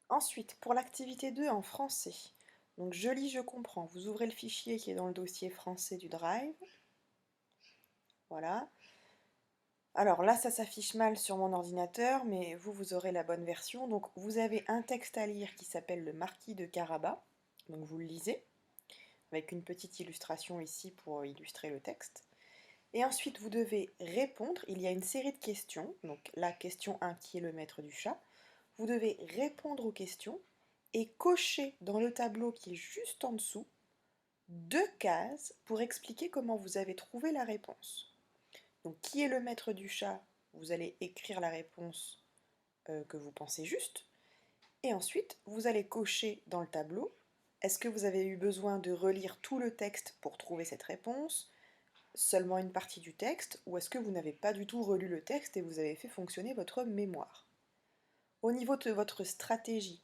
Ensuite, pour l'activité 2 en français, donc je lis, je comprends. Vous ouvrez le fichier qui est dans le dossier français du Drive. Voilà. Alors là, ça s'affiche mal sur mon ordinateur, mais vous aurez la bonne version. Donc vous avez un texte à lire qui s'appelle le Marquis de Carabas. Donc vous le lisez, avec une petite illustration ici pour illustrer le texte. Et ensuite, vous devez répondre. Il y a une série de questions. Donc la question 1 qui est le maître du chat. Vous devez répondre aux questions et cocher dans le tableau qui est juste en dessous 2 cases pour expliquer comment vous avez trouvé la réponse. Donc qui est le maître du chat? Vous allez écrire la réponse que vous pensez juste. Et ensuite, vous allez cocher dans le tableau. Est-ce que vous avez eu besoin de relire tout le texte pour trouver cette réponse? Seulement une partie du texte? Ou est-ce que vous n'avez pas du tout relu le texte et vous avez fait fonctionner votre mémoire? Au niveau de votre stratégie,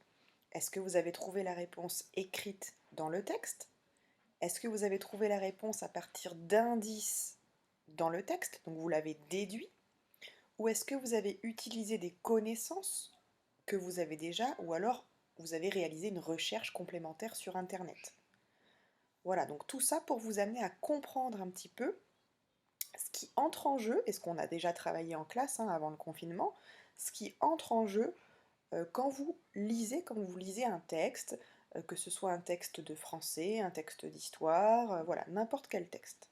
est-ce que vous avez trouvé la réponse écrite dans le texte? Est-ce que vous avez trouvé la réponse à partir d'indices dans le texte, donc vous l'avez déduit? Ou est-ce que vous avez utilisé des connaissances que vous avez déjà, ou alors vous avez réalisé une recherche complémentaire sur Internet? Voilà, donc tout ça pour vous amener à comprendre un petit peu ce qui entre en jeu, et ce qu'on a déjà travaillé en classe avant le confinement, ce qui entre en jeu quand vous lisez un texte, que ce soit un texte de français, un texte d'histoire, voilà, n'importe quel texte.